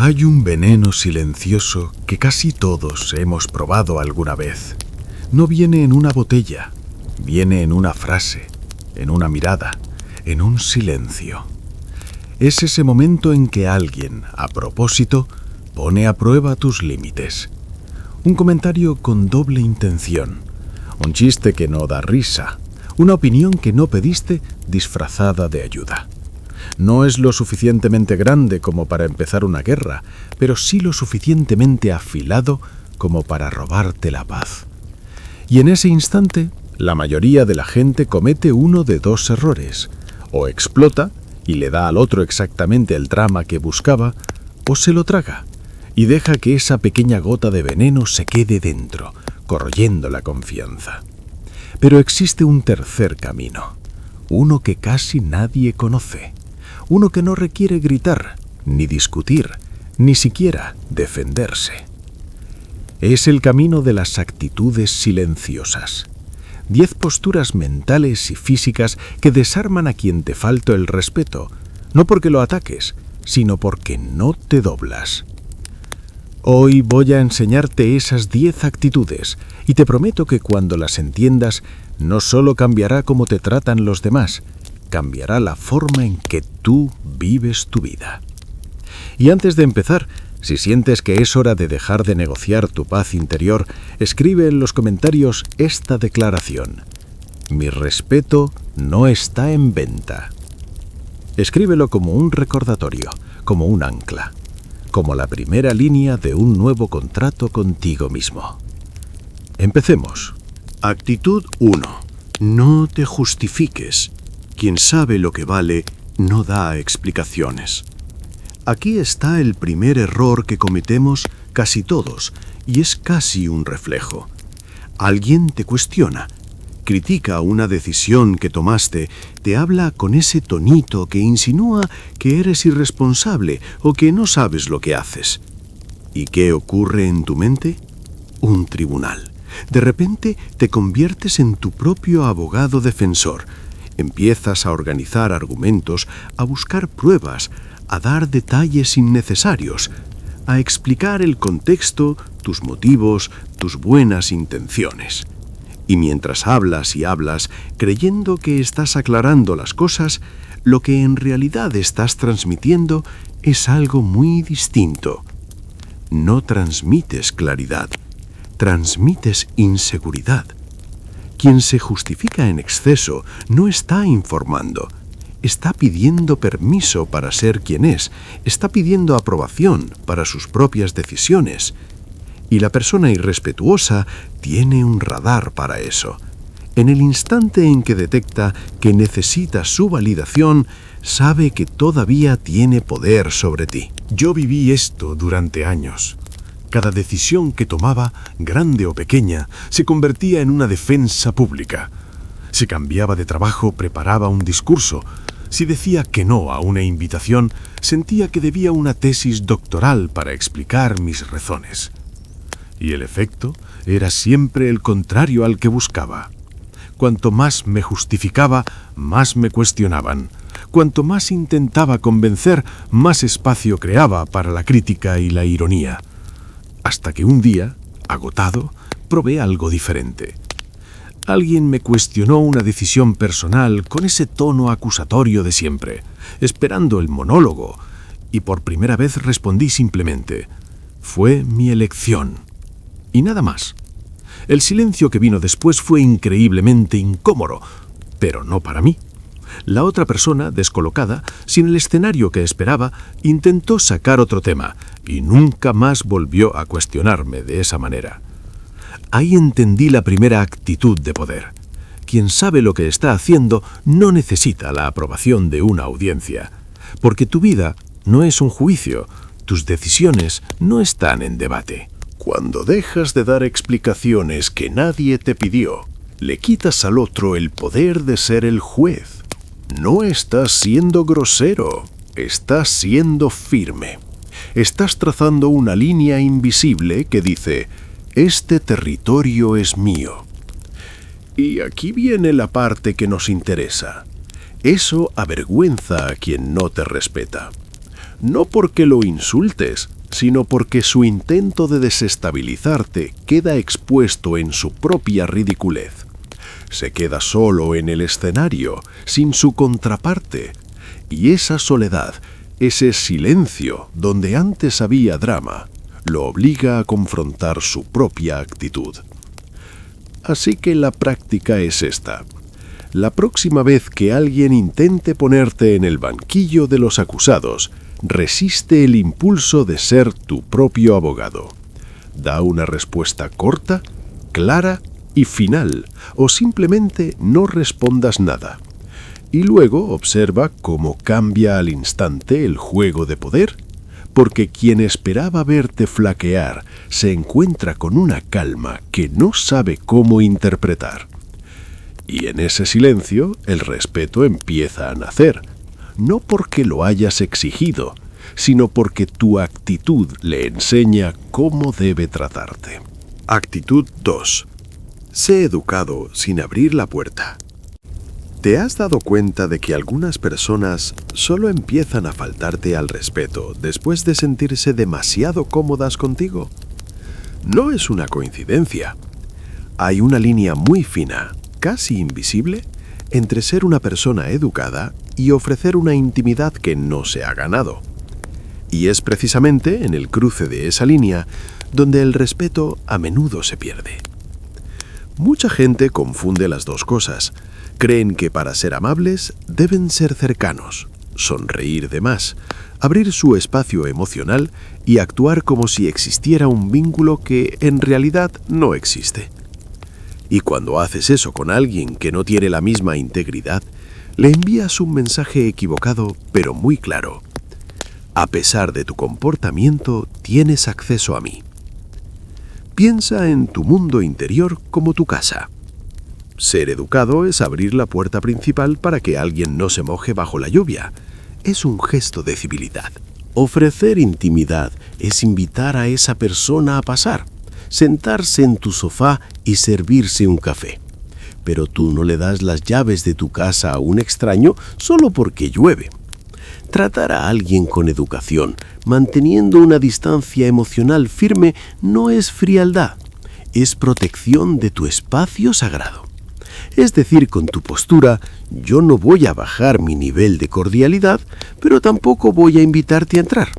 Hay un veneno silencioso que casi todos hemos probado alguna vez. No viene en una botella, viene en una frase, en una mirada, en un silencio. Es ese momento en que alguien, a propósito, pone a prueba tus límites. Un comentario con doble intención, un chiste que no da risa, una opinión que no pediste disfrazada de ayuda. No es lo suficientemente grande como para empezar una guerra, pero sí lo suficientemente afilado como para robarte la paz. Y en ese instante, la mayoría de la gente comete uno de dos errores. O explota y le da al otro exactamente el drama que buscaba, o se lo traga y deja que esa pequeña gota de veneno se quede dentro, corroyendo la confianza. Pero existe un tercer camino, uno que casi nadie conoce. Uno que no requiere gritar, ni discutir, ni siquiera defenderse. Es el camino de las actitudes silenciosas. 10 posturas mentales y físicas que desarman a quien te falta el respeto, no porque lo ataques, sino porque no te doblas. Hoy voy a enseñarte esas 10 actitudes y te prometo que cuando las entiendas, no solo cambiará cómo te tratan los demás, cambiará la forma en que tú vives tu vida. Y antes de empezar, si sientes que es hora de dejar de negociar tu paz interior, escribe en los comentarios esta declaración: mi respeto no está en venta. Escríbelo como un recordatorio, como un ancla, como la primera línea de un nuevo contrato contigo mismo. Empecemos. Actitud 1. No te justifiques. Quien sabe lo que vale no da explicaciones. Aquí está el primer error que cometemos casi todos, y es casi un reflejo. Alguien te cuestiona, critica una decisión que tomaste, te habla con ese tonito que insinúa que eres irresponsable o que no sabes lo que haces. ¿Y qué ocurre en tu mente? Un tribunal. De repente te conviertes en tu propio abogado defensor. Empiezas a organizar argumentos, a buscar pruebas, a dar detalles innecesarios, a explicar el contexto, tus motivos, tus buenas intenciones. Y mientras hablas y hablas, creyendo que estás aclarando las cosas, lo que en realidad estás transmitiendo es algo muy distinto. No transmites claridad, transmites inseguridad. Quien se justifica en exceso no está informando, está pidiendo permiso para ser quien es, está pidiendo aprobación para sus propias decisiones. Y la persona irrespetuosa tiene un radar para eso. En el instante en que detecta que necesita su validación, sabe que todavía tiene poder sobre ti. Yo viví esto durante años. Cada decisión que tomaba, grande o pequeña, se convertía en una defensa pública. Si cambiaba de trabajo, preparaba un discurso. Si decía que no a una invitación, sentía que debía una tesis doctoral para explicar mis razones. Y el efecto era siempre el contrario al que buscaba. Cuanto más me justificaba, más me cuestionaban. Cuanto más intentaba convencer, más espacio creaba para la crítica y la ironía. Hasta que un día, agotado, probé algo diferente. Alguien me cuestionó una decisión personal con ese tono acusatorio de siempre, esperando el monólogo, y por primera vez respondí simplemente: fue mi elección. Y nada más. El silencio que vino después fue increíblemente incómodo, pero no para mí. La otra persona, descolocada, sin el escenario que esperaba, intentó sacar otro tema y nunca más volvió a cuestionarme de esa manera. Ahí entendí la primera actitud de poder. Quien sabe lo que está haciendo no necesita la aprobación de una audiencia, porque tu vida no es un juicio, tus decisiones no están en debate. Cuando dejas de dar explicaciones que nadie te pidió, le quitas al otro el poder de ser el juez. No estás siendo grosero, estás siendo firme. Estás trazando una línea invisible que dice: este territorio es mío. Y aquí viene la parte que nos interesa. Eso avergüenza a quien no te respeta. no porque lo insultes, sino porque su intento de desestabilizarte queda expuesto en su propia ridiculez. Se queda solo en el escenario, sin su contraparte, y esa soledad, ese silencio donde antes había drama, lo obliga a confrontar su propia actitud. Así que la práctica es esta. La próxima vez que alguien intente ponerte en el banquillo de los acusados, resiste el impulso de ser tu propio abogado. Da una respuesta corta, clara y final, o simplemente no respondas nada. Y luego observa cómo cambia al instante el juego de poder, porque quien esperaba verte flaquear se encuentra con una calma que no sabe cómo interpretar. Y en ese silencio el respeto empieza a nacer, no porque lo hayas exigido, sino porque tu actitud le enseña cómo debe tratarte. Actitud 2. Sé educado sin abrir la puerta. ¿Te has dado cuenta de que algunas personas solo empiezan a faltarte al respeto después de sentirse demasiado cómodas contigo? No es una coincidencia. Hay una línea muy fina, casi invisible, entre ser una persona educada y ofrecer una intimidad que no se ha ganado. Y es precisamente en el cruce de esa línea donde el respeto a menudo se pierde. Mucha gente confunde las dos cosas. Creen que para ser amables deben ser cercanos, sonreír de más, abrir su espacio emocional y actuar como si existiera un vínculo que en realidad no existe. Y cuando haces eso con alguien que no tiene la misma integridad, le envías un mensaje equivocado pero muy claro. A pesar de tu comportamiento, tienes acceso a mí. Piensa en tu mundo interior como tu casa. Ser educado es abrir la puerta principal para que alguien no se moje bajo la lluvia. Es un gesto de civilidad. Ofrecer intimidad es invitar a esa persona a pasar, sentarse en tu sofá y servirse un café. Pero tú no le das las llaves de tu casa a un extraño solo porque llueve. Tratar a alguien con educación, manteniendo una distancia emocional firme, no es frialdad, es protección de tu espacio sagrado. Es decir, con tu postura, yo no voy a bajar mi nivel de cordialidad, pero tampoco voy a invitarte a entrar.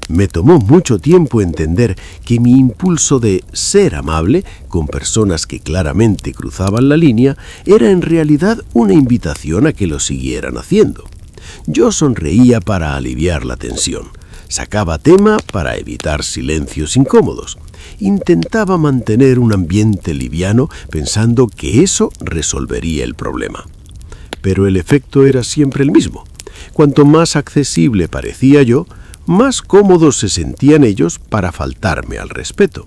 Me tomó mucho tiempo entender que mi impulso de ser amable con personas que claramente cruzaban la línea era en realidad una invitación a que lo siguieran haciendo. Yo sonreía para aliviar la tensión, sacaba tema para evitar silencios incómodos. Intentaba mantener un ambiente liviano pensando que eso resolvería el problema. Pero el efecto era siempre el mismo. Cuanto más accesible parecía yo, más cómodos se sentían ellos para faltarme al respeto.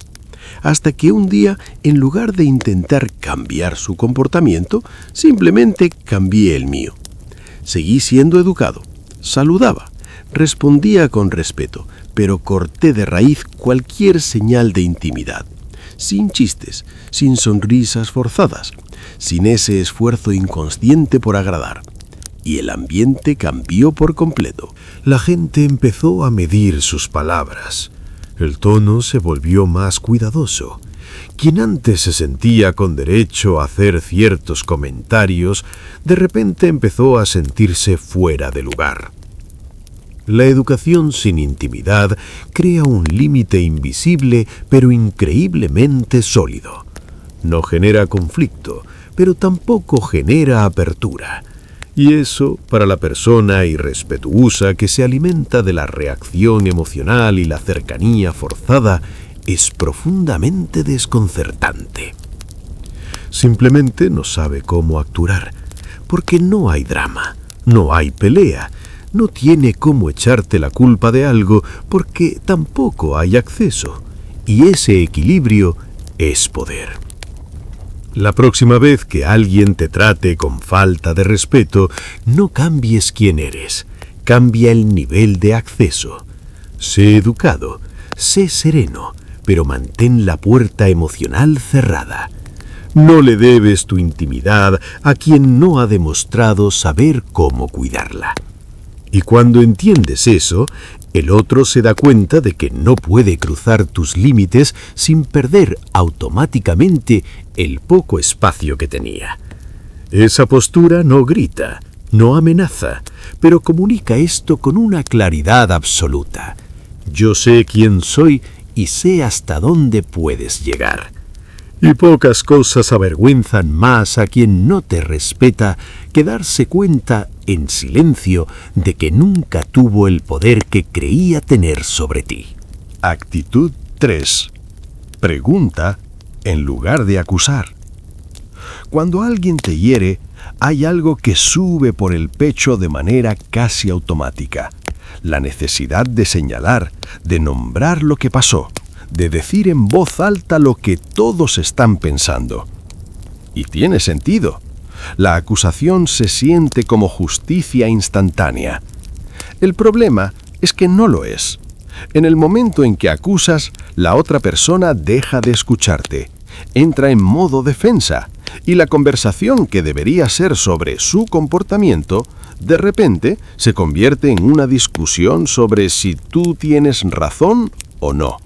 Hasta que un día, en lugar de intentar cambiar su comportamiento, simplemente cambié el mío. Seguí siendo educado, saludaba, respondía con respeto, pero corté de raíz cualquier señal de intimidad, sin chistes, sin sonrisas forzadas, sin ese esfuerzo inconsciente por agradar. Y el ambiente cambió por completo. La gente empezó a medir sus palabras. El tono se volvió más cuidadoso. Quien antes se sentía con derecho a hacer ciertos comentarios, de repente empezó a sentirse fuera de lugar. La educación sin intimidad crea un límite invisible pero increíblemente sólido. No genera conflicto, pero tampoco genera apertura. Y eso, para la persona irrespetuosa que se alimenta de la reacción emocional y la cercanía forzada, es profundamente desconcertante. Simplemente no sabe cómo actuar, porque no hay drama, no hay pelea, no tiene cómo echarte la culpa de algo porque tampoco hay acceso, y ese equilibrio es poder. La próxima vez que alguien te trate con falta de respeto, no cambies quién eres, cambia el nivel de acceso. Sé educado, sé sereno, pero mantén la puerta emocional cerrada. No le debes tu intimidad a quien no ha demostrado saber cómo cuidarla. Y cuando entiendes eso, el otro se da cuenta de que no puede cruzar tus límites sin perder automáticamente el poco espacio que tenía. Esa postura no grita, no amenaza, pero comunica esto con una claridad absoluta. Yo sé quién soy y sé hasta dónde puedes llegar. Y pocas cosas avergüenzan más a quien no te respeta que darse cuenta en silencio de que nunca tuvo el poder que creía tener sobre ti. Actitud 3. Pregunta en lugar de acusar. Cuando alguien te hiere, hay algo que sube por el pecho de manera casi automática. La necesidad de señalar, de nombrar lo que pasó, de decir en voz alta lo que todos están pensando. Y tiene sentido. La acusación se siente como justicia instantánea. El problema es que no lo es. En el momento en que acusas, la otra persona deja de escucharte, entra en modo defensa, y la conversación que debería ser sobre su comportamiento, de repente se convierte en una discusión sobre si tú tienes razón o no.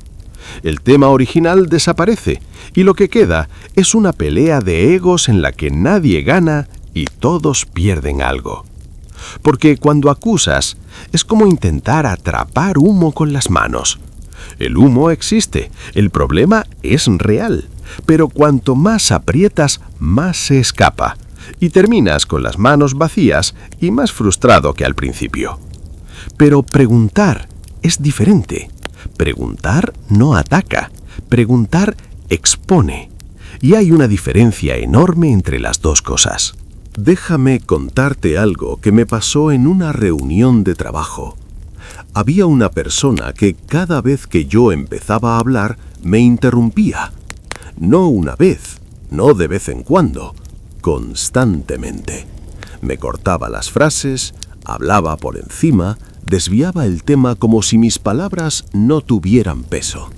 El tema original desaparece y lo que queda es una pelea de egos en la que nadie gana y todos pierden algo. Porque cuando acusas es como intentar atrapar humo con las manos. El humo existe, el problema es real, pero cuanto más aprietas, más se escapa y terminas con las manos vacías y más frustrado que al principio. Pero preguntar es diferente. Preguntar no ataca, preguntar expone. Y hay una diferencia enorme entre las dos cosas. Déjame contarte algo que me pasó en una reunión de trabajo. Había una persona que cada vez que yo empezaba a hablar me interrumpía. No una vez, no de vez en cuando, constantemente. Me cortaba las frases, hablaba por encima, desviaba el tema como si mis palabras no tuvieran peso.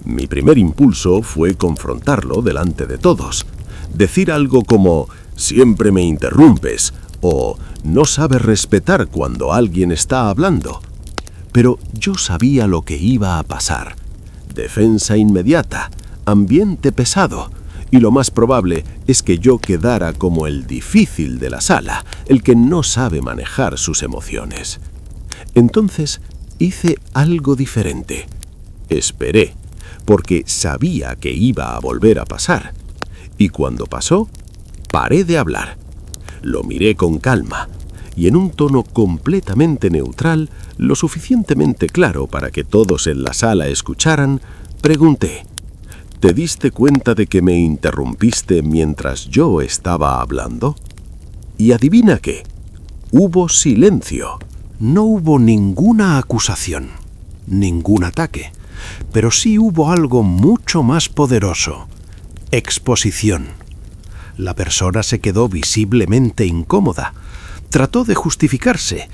Mi primer impulso fue confrontarlo delante de todos. Decir algo como, siempre me interrumpes, o no sabes respetar cuando alguien está hablando. Pero yo sabía lo que iba a pasar. Defensa inmediata, ambiente pesado, y lo más probable es que yo quedara como el difícil de la sala, el que no sabe manejar sus emociones. Entonces hice algo diferente. Esperé, porque sabía que iba a volver a pasar. Y cuando pasó, paré de hablar. Lo miré con calma, y en un tono completamente neutral, lo suficientemente claro para que todos en la sala escucharan, pregunté, ¿te diste cuenta de que me interrumpiste mientras yo estaba hablando? Y adivina qué, hubo silencio. No hubo ninguna acusación, ningún ataque, pero sí hubo algo mucho más poderoso, exposición. La persona se quedó visiblemente incómoda, trató de justificarse,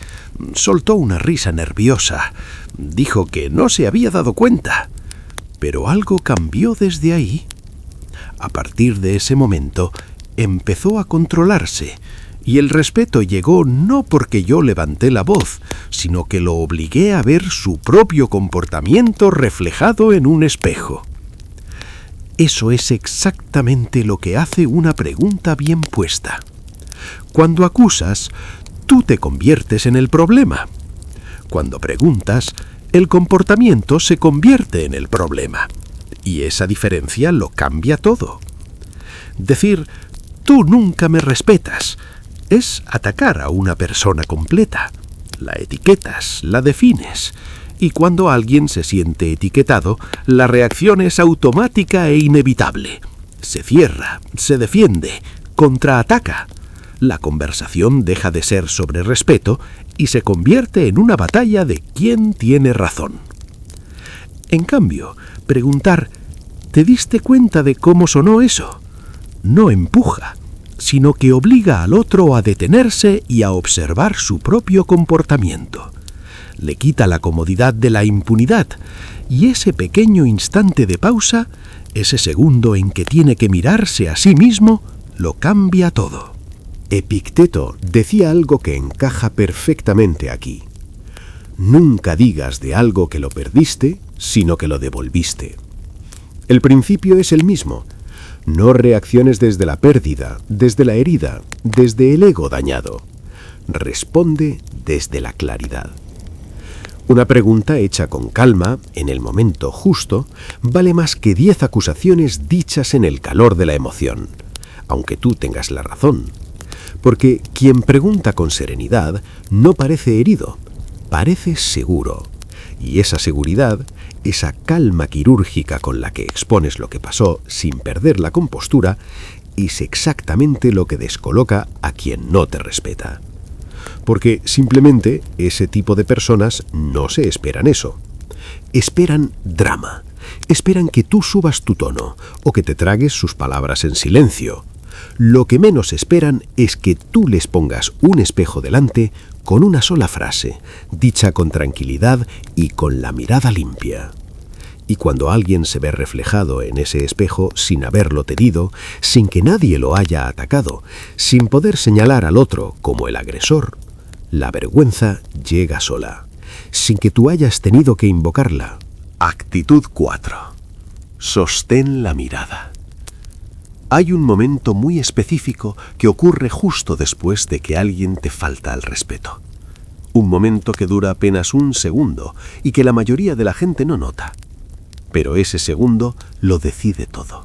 soltó una risa nerviosa, dijo que no se había dado cuenta, pero algo cambió desde ahí. A partir de ese momento, empezó a controlarse, y el respeto llegó no porque yo levanté la voz, sino que lo obligué a ver su propio comportamiento reflejado en un espejo. Eso es exactamente lo que hace una pregunta bien puesta. Cuando acusas, tú te conviertes en el problema. Cuando preguntas, el comportamiento se convierte en el problema. Y esa diferencia lo cambia todo. Decir, tú nunca me respetas, es atacar a una persona completa. La etiquetas, la defines. Y cuando alguien se siente etiquetado, la reacción es automática e inevitable. Se cierra, se defiende, contraataca. La conversación deja de ser sobre respeto y se convierte en una batalla de quién tiene razón. En cambio, preguntar, ¿te diste cuenta de cómo sonó eso? No empuja, sino que obliga al otro a detenerse y a observar su propio comportamiento. Le quita la comodidad de la impunidad, y ese pequeño instante de pausa, ese segundo en que tiene que mirarse a sí mismo, lo cambia todo. Epicteto decía algo que encaja perfectamente aquí. Nunca digas de algo que lo perdiste, sino que lo devolviste. El principio es el mismo. No reacciones desde la pérdida, desde la herida, desde el ego dañado. Responde desde la claridad. Una pregunta hecha con calma, en el momento justo, vale más que 10 acusaciones dichas en el calor de la emoción, aunque tú tengas la razón. Porque quien pregunta con serenidad no parece herido, parece seguro. Y esa seguridad, esa calma quirúrgica con la que expones lo que pasó sin perder la compostura, es exactamente lo que descoloca a quien no te respeta. Porque simplemente ese tipo de personas no se esperan eso. Esperan drama. Esperan que tú subas tu tono o que te tragues sus palabras en silencio. Lo que menos esperan es que tú les pongas un espejo delante con una sola frase, dicha con tranquilidad y con la mirada limpia. Y cuando alguien se ve reflejado en ese espejo sin haberlo tenido, sin que nadie lo haya atacado, sin poder señalar al otro como el agresor, la vergüenza llega sola, sin que tú hayas tenido que invocarla. Actitud 4. Sostén la mirada. Hay un momento muy específico que ocurre justo después de que alguien te falta al respeto. Un momento que dura apenas un segundo y que la mayoría de la gente no nota. Pero ese segundo lo decide todo.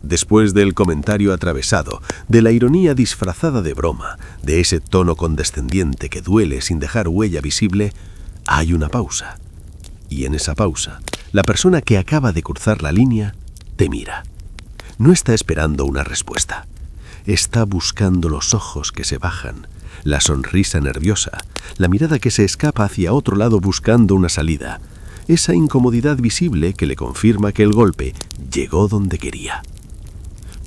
Después del comentario atravesado, de la ironía disfrazada de broma, de ese tono condescendiente que duele sin dejar huella visible, hay una pausa. Y en esa pausa, la persona que acaba de cruzar la línea te mira. No está esperando una respuesta. Está buscando los ojos que se bajan, la sonrisa nerviosa, la mirada que se escapa hacia otro lado buscando una salida. Esa incomodidad visible que le confirma que el golpe llegó donde quería.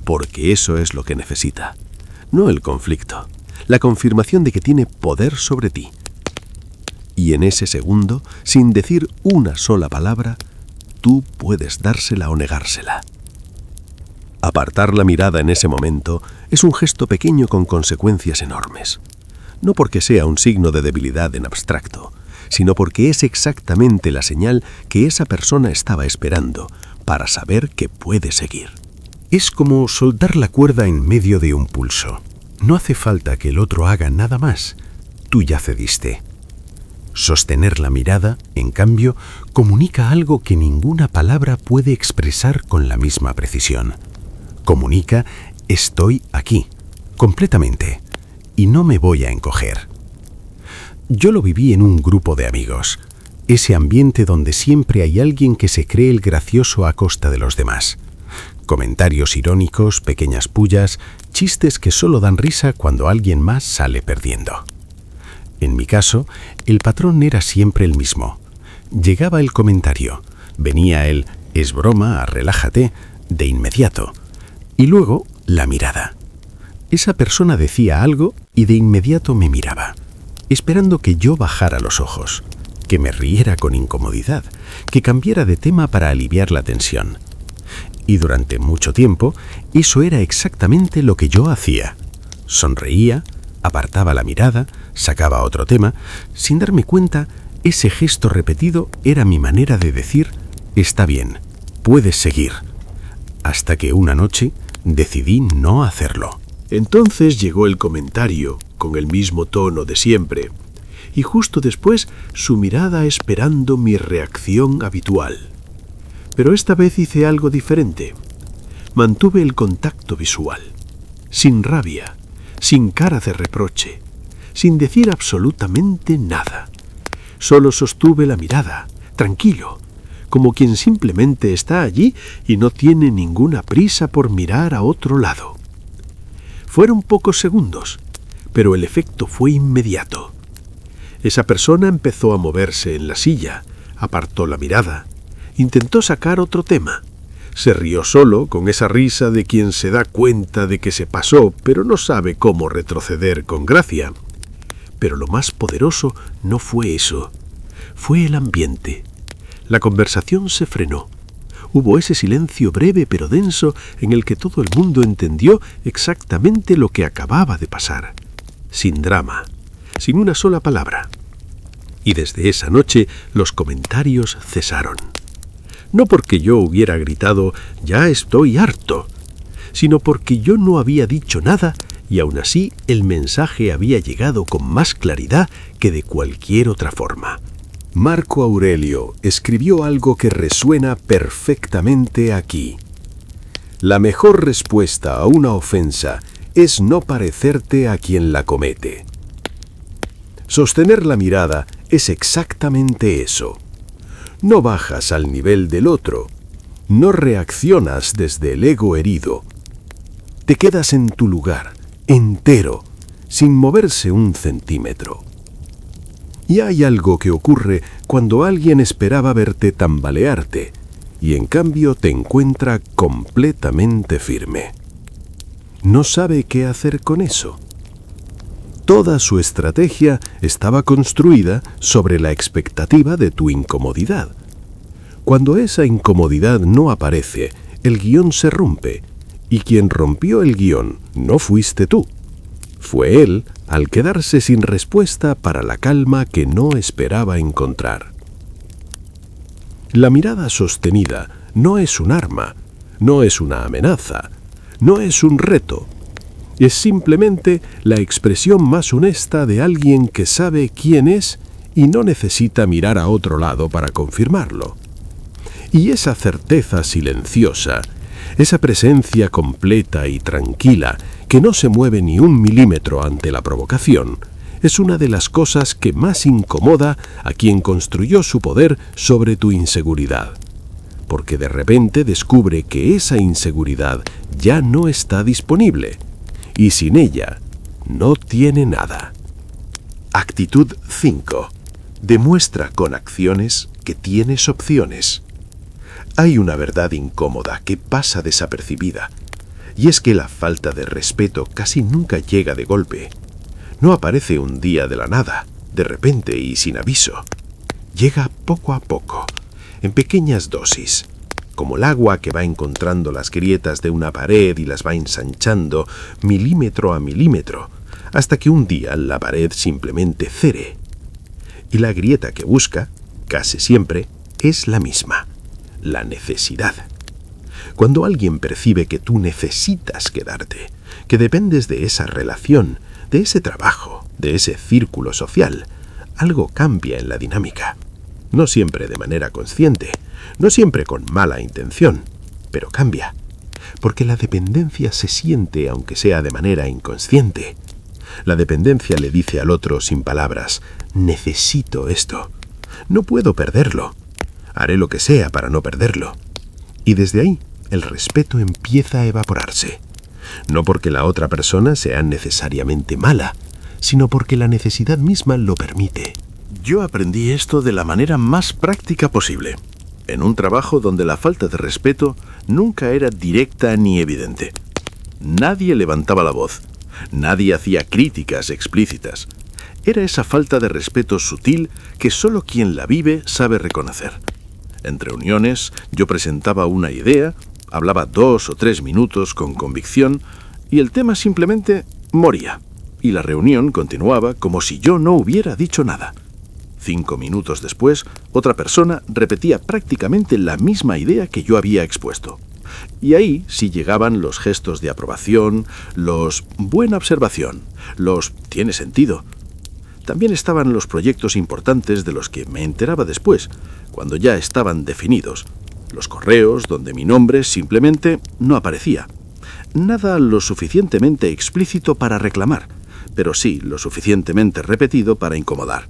Porque eso es lo que necesita. No el conflicto, la confirmación de que tiene poder sobre ti. Y en ese segundo, sin decir una sola palabra, tú puedes dársela o negársela. Apartar la mirada en ese momento es un gesto pequeño con consecuencias enormes. No porque sea un signo de debilidad en abstracto, sino porque es exactamente la señal que esa persona estaba esperando para saber que puede seguir. Es como soltar la cuerda en medio de un pulso. No hace falta que el otro haga nada más. Tú ya cediste. Sostener la mirada, en cambio, comunica algo que ninguna palabra puede expresar con la misma precisión. Comunica, estoy aquí, completamente, y no me voy a encoger. Yo lo viví en un grupo de amigos, ese ambiente donde siempre hay alguien que se cree el gracioso a costa de los demás. Comentarios irónicos, pequeñas pullas, chistes que solo dan risa cuando alguien más sale perdiendo. En mi caso, el patrón era siempre el mismo. Llegaba el comentario, venía el «es broma, relájate», de inmediato. Y luego, la mirada. Esa persona decía algo y de inmediato me miraba, esperando que yo bajara los ojos, que me riera con incomodidad, que cambiara de tema para aliviar la tensión. Y durante mucho tiempo, eso era exactamente lo que yo hacía. Sonreía, apartaba la mirada, sacaba otro tema. Sin darme cuenta, ese gesto repetido era mi manera de decir, está bien, puedes seguir. Hasta que una noche decidí no hacerlo. Entonces llegó el comentario, con el mismo tono de siempre, y justo después su mirada esperando mi reacción habitual. Pero esta vez hice algo diferente. Mantuve el contacto visual, sin rabia, sin cara de reproche, sin decir absolutamente nada. Solo sostuve la mirada, tranquilo, como quien simplemente está allí y no tiene ninguna prisa por mirar a otro lado. Fueron pocos segundos, pero el efecto fue inmediato. Esa persona empezó a moverse en la silla, apartó la mirada, intentó sacar otro tema. Se rió solo, con esa risa de quien se da cuenta de que se pasó, pero no sabe cómo retroceder con gracia. Pero lo más poderoso no fue eso, fue el ambiente. La conversación se frenó. Hubo ese silencio breve pero denso en el que todo el mundo entendió exactamente lo que acababa de pasar. Sin drama, sin una sola palabra. Y desde esa noche los comentarios cesaron. No porque yo hubiera gritado «ya estoy harto», sino porque yo no había dicho nada y aún así el mensaje había llegado con más claridad que de cualquier otra forma. Marco Aurelio escribió algo que resuena perfectamente aquí. La mejor respuesta a una ofensa es no parecerte a quien la comete. Sostener la mirada es exactamente eso. No bajas al nivel del otro, no reaccionas desde el ego herido. Te quedas en tu lugar, entero, sin moverse un centímetro. Y hay algo que ocurre cuando alguien esperaba verte tambalearte y en cambio te encuentra completamente firme. No sabe qué hacer con eso. Toda su estrategia estaba construida sobre la expectativa de tu incomodidad. Cuando esa incomodidad no aparece, el guión se rompe, y quien rompió el guión no fuiste tú. Fue él al quedarse sin respuesta para la calma que no esperaba encontrar. La mirada sostenida no es un arma, no es una amenaza, no es un reto. Es simplemente la expresión más honesta de alguien que sabe quién es y no necesita mirar a otro lado para confirmarlo. Y esa certeza silenciosa, esa presencia completa y tranquila que no se mueve ni un milímetro ante la provocación, es una de las cosas que más incomoda a quien construyó su poder sobre tu inseguridad. Porque de repente descubre que esa inseguridad ya no está disponible. Y sin ella, no tiene nada. Actitud 5. Demuestra con acciones que tienes opciones. Hay una verdad incómoda que pasa desapercibida, y es que la falta de respeto casi nunca llega de golpe. No aparece un día de la nada, de repente y sin aviso. Llega poco a poco, en pequeñas dosis, como el agua que va encontrando las grietas de una pared y las va ensanchando milímetro a milímetro, hasta que un día la pared simplemente cede. Y la grieta que busca, casi siempre, es la misma, la necesidad. Cuando alguien percibe que tú necesitas quedarte, que dependes de esa relación, de ese trabajo, de ese círculo social, algo cambia en la dinámica. No siempre de manera consciente, no siempre con mala intención, pero cambia, porque la dependencia se siente aunque sea de manera inconsciente. La dependencia le dice al otro sin palabras, necesito esto, no puedo perderlo, haré lo que sea para no perderlo. Y desde ahí, el respeto empieza a evaporarse, no porque la otra persona sea necesariamente mala, sino porque la necesidad misma lo permite. Yo aprendí esto de la manera más práctica posible, en un trabajo donde la falta de respeto nunca era directa ni evidente. Nadie levantaba la voz, nadie hacía críticas explícitas. Era esa falta de respeto sutil que solo quien la vive sabe reconocer. En reuniones yo presentaba una idea, hablaba 2 o 3 minutos con convicción y el tema simplemente moría. Y la reunión continuaba como si yo no hubiera dicho nada. 5 minutos después, otra persona repetía prácticamente la misma idea que yo había expuesto. Y ahí sí llegaban los gestos de aprobación, los buena observación, los tiene sentido. También estaban los proyectos importantes de los que me enteraba después, cuando ya estaban definidos. Los correos donde mi nombre simplemente no aparecía. Nada lo suficientemente explícito para reclamar, pero sí lo suficientemente repetido para incomodar.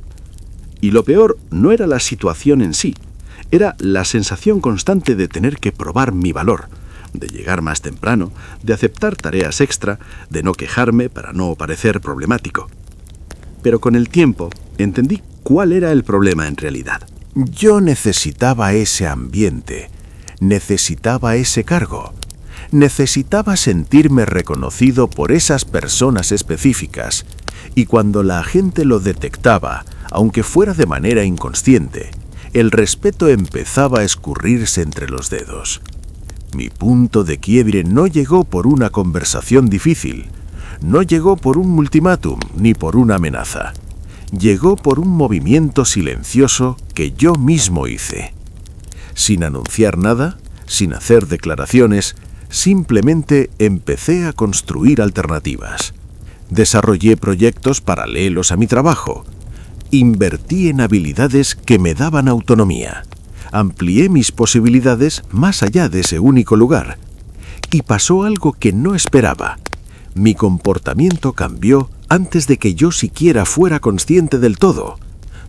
Y lo peor no era la situación en sí, era la sensación constante de tener que probar mi valor, de llegar más temprano, de aceptar tareas extra, de no quejarme para no parecer problemático. Pero con el tiempo entendí cuál era el problema en realidad. Yo necesitaba ese ambiente, necesitaba ese cargo, necesitaba sentirme reconocido por esas personas específicas, y cuando la gente lo detectaba, aunque fuera de manera inconsciente, El respeto empezaba a escurrirse entre los dedos. Mi punto de quiebre no llegó por una conversación difícil, no llegó por un ultimátum ni por una amenaza. Llegó por un movimiento silencioso que yo mismo hice. Sin anunciar nada, sin hacer declaraciones, simplemente empecé a construir alternativas. Desarrollé proyectos paralelos a mi trabajo. Invertí en habilidades que me daban autonomía. Amplié mis posibilidades más allá de ese único lugar. Y pasó algo que no esperaba. Mi comportamiento cambió antes de que yo siquiera fuera consciente del todo.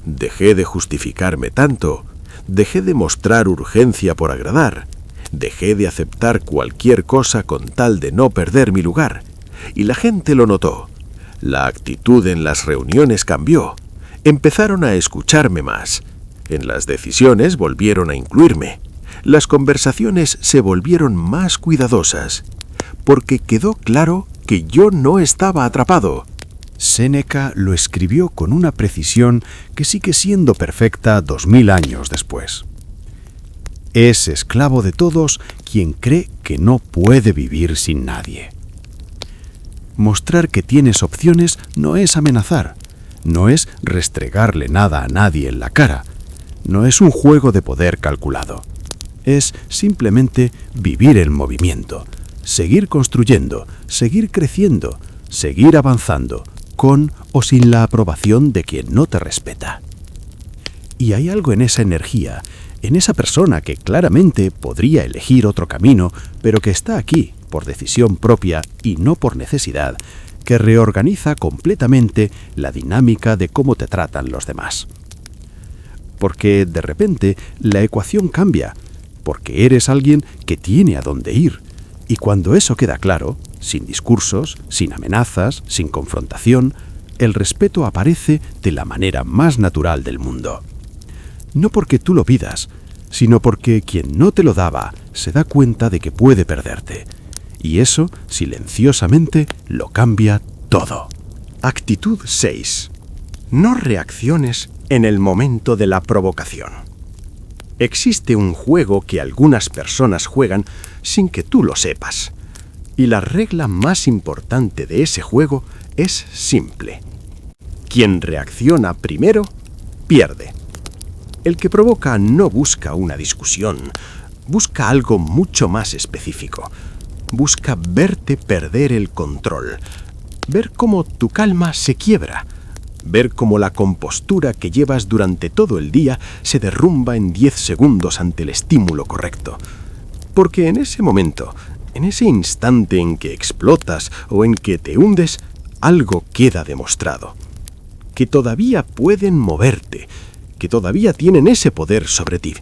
Dejé de justificarme tanto. Dejé de mostrar urgencia por agradar. Dejé de aceptar cualquier cosa con tal de no perder mi lugar. Y la gente lo notó. La actitud en las reuniones cambió. Empezaron a escucharme más. En las decisiones volvieron a incluirme. Las conversaciones se volvieron más cuidadosas, porque quedó claro que yo no estaba atrapado. Séneca lo escribió con una precisión que sigue siendo perfecta 2000 años después. Es esclavo de todos quien cree que no puede vivir sin nadie. Mostrar que tienes opciones no es amenazar, no es restregarle nada a nadie en la cara, no es un juego de poder calculado. Es simplemente vivir el movimiento, seguir construyendo, seguir creciendo, seguir avanzando, con o sin la aprobación de quien no te respeta. Y hay algo en esa energía, en esa persona que claramente podría elegir otro camino, pero que está aquí por decisión propia y no por necesidad, que reorganiza completamente la dinámica de cómo te tratan los demás. Porque de repente la ecuación cambia, porque eres alguien que tiene a dónde ir. Y cuando eso queda claro, sin discursos, sin amenazas, sin confrontación, el respeto aparece de la manera más natural del mundo. No porque tú lo pidas, sino porque quien no te lo daba se da cuenta de que puede perderte. Y eso, silenciosamente, lo cambia todo. Actitud 6. No reacciones en el momento de la provocación. Existe un juego que algunas personas juegan sin que tú lo sepas. Y la regla más importante de ese juego es simple. Quien reacciona primero, pierde. El que provoca no busca una discusión, busca algo mucho más específico. Busca verte perder el control, ver cómo tu calma se quiebra, ver cómo la compostura que llevas durante todo el día se derrumba en 10 segundos ante el estímulo correcto. Porque en ese momento, en ese instante en que explotas o en que te hundes, algo queda demostrado. Que todavía pueden moverte, que todavía tienen ese poder sobre ti.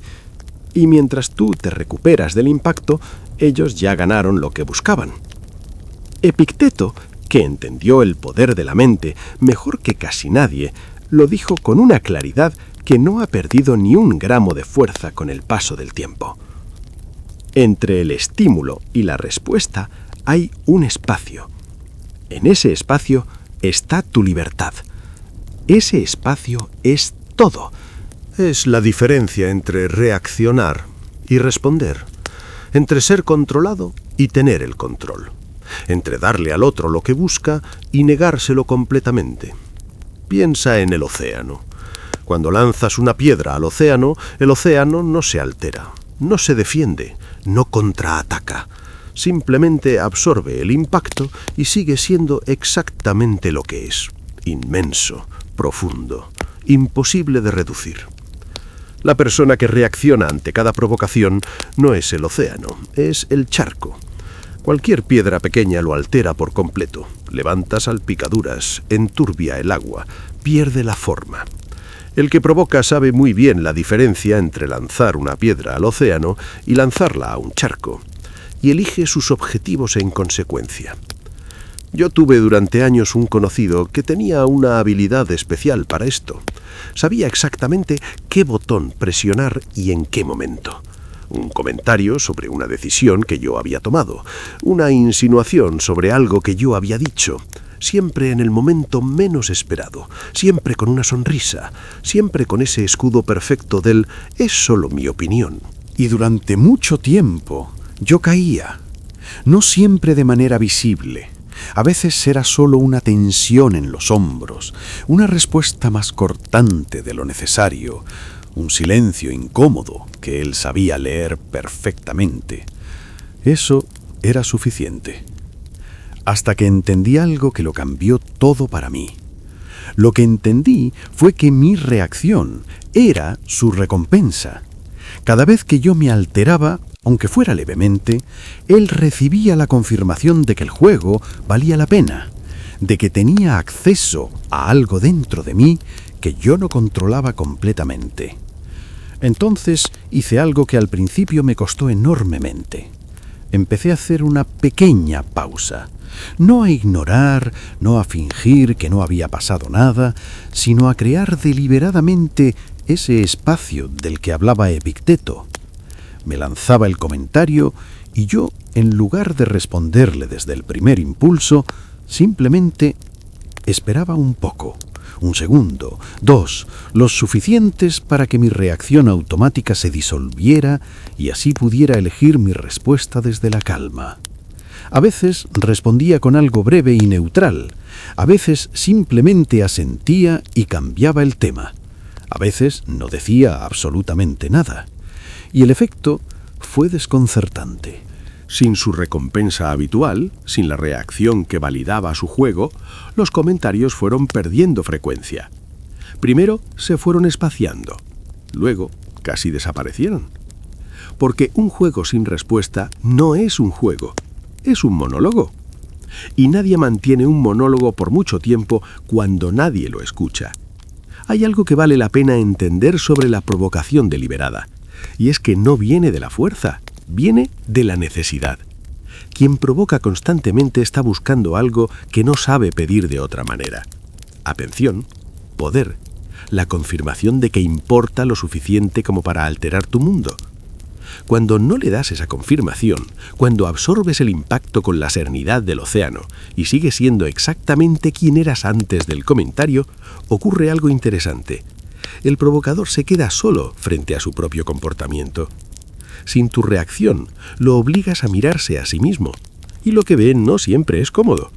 Y mientras tú te recuperas del impacto, ellos ya ganaron lo que buscaban. Epicteto, que entendió el poder de la mente mejor que casi nadie, lo dijo con una claridad que no ha perdido ni un gramo de fuerza con el paso del tiempo. Entre el estímulo y la respuesta hay un espacio. En ese espacio está tu libertad. Ese espacio es todo. Es la diferencia entre reaccionar y responder, entre ser controlado y tener el control, entre darle al otro lo que busca y negárselo completamente. Piensa en el océano. Cuando lanzas una piedra al océano, el océano no se altera, no se defiende, no contraataca. Simplemente absorbe el impacto y sigue siendo exactamente lo que es: inmenso, profundo, imposible de reducir. La persona que reacciona ante cada provocación no es el océano, es el charco. Cualquier piedra pequeña lo altera por completo, levanta salpicaduras, enturbia el agua, pierde la forma. El que provoca sabe muy bien la diferencia entre lanzar una piedra al océano y lanzarla a un charco, y elige sus objetivos en consecuencia. Yo tuve durante años un conocido que tenía una habilidad especial para esto. Sabía exactamente qué botón presionar y en qué momento. Un comentario sobre una decisión que yo había tomado, una insinuación sobre algo que yo había dicho, siempre en el momento menos esperado, siempre con una sonrisa, siempre con ese escudo perfecto del «es solo mi opinión». Y durante mucho tiempo yo caía, no siempre de manera visible. A veces era solo una tensión en los hombros, una respuesta más cortante de lo necesario, un silencio incómodo que él sabía leer perfectamente. Eso era suficiente. Hasta que entendí algo que lo cambió todo para mí. Lo que entendí fue que mi reacción era su recompensa. Cada vez que yo me alteraba, aunque fuera levemente, él recibía la confirmación de que el juego valía la pena, de que tenía acceso a algo dentro de mí que yo no controlaba completamente. Entonces hice algo que al principio me costó enormemente. Empecé a hacer una pequeña pausa. No a ignorar, no a fingir que no había pasado nada, sino a crear deliberadamente ese espacio del que hablaba Epicteto. Me lanzaba el comentario y yo, en lugar de responderle desde el primer impulso, simplemente esperaba un poco, un segundo, 2, los suficientes para que mi reacción automática se disolviera y así pudiera elegir mi respuesta desde la calma. A veces respondía con algo breve y neutral, a veces simplemente asentía y cambiaba el tema, a veces no decía absolutamente nada. Y el efecto fue desconcertante. Sin su recompensa habitual, sin la reacción que validaba su juego, los comentarios fueron perdiendo frecuencia. Primero se fueron espaciando, luego casi desaparecieron. Porque un juego sin respuesta no es un juego, es un monólogo. Y nadie mantiene un monólogo por mucho tiempo cuando nadie lo escucha. Hay algo que vale la pena entender sobre la provocación deliberada. Y es que no viene de la fuerza, viene de la necesidad. Quien provoca constantemente está buscando algo que no sabe pedir de otra manera. Atención, poder, la confirmación de que importa lo suficiente como para alterar tu mundo. Cuando no le das esa confirmación, cuando absorbes el impacto con la serenidad del océano y sigues siendo exactamente quien eras antes del comentario, ocurre algo interesante. El provocador se queda solo frente a su propio comportamiento. Sin tu reacción, lo obligas a mirarse a sí mismo, y lo que ve no siempre es cómodo.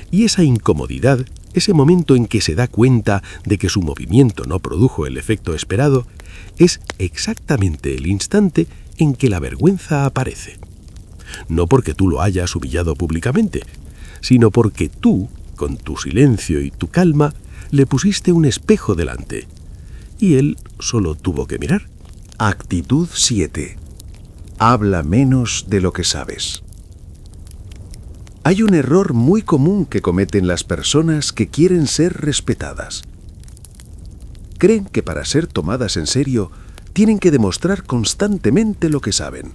Y esa incomodidad, ese momento en que se da cuenta de que su movimiento no produjo el efecto esperado, es exactamente el instante en que la vergüenza aparece. No porque tú lo hayas humillado públicamente, sino porque tú, con tu silencio y tu calma, le pusiste un espejo delante. Y él solo tuvo que mirar. Actitud 7. Habla menos de lo que sabes. Hay un error muy común que cometen las personas que quieren ser respetadas. Creen que para ser tomadas en serio, tienen que demostrar constantemente lo que saben.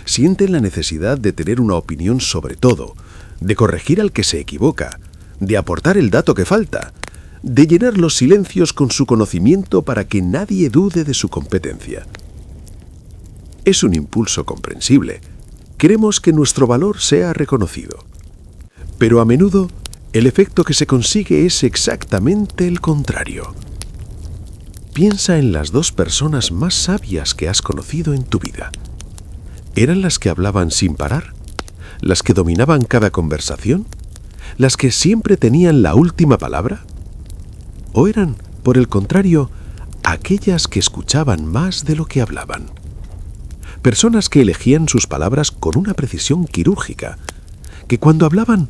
Sienten la necesidad de tener una opinión sobre todo, de corregir al que se equivoca, de aportar el dato que falta, de llenar los silencios con su conocimiento para que nadie dude de su competencia. Es un impulso comprensible. Queremos que nuestro valor sea reconocido. Pero a menudo, el efecto que se consigue es exactamente el contrario. Piensa en las 2 personas más sabias que has conocido en tu vida. ¿Eran las que hablaban sin parar? ¿Las que dominaban cada conversación? ¿Las que siempre tenían la última palabra? ¿O eran, por el contrario, aquellas que escuchaban más de lo que hablaban? Personas que elegían sus palabras con una precisión quirúrgica, que cuando hablaban,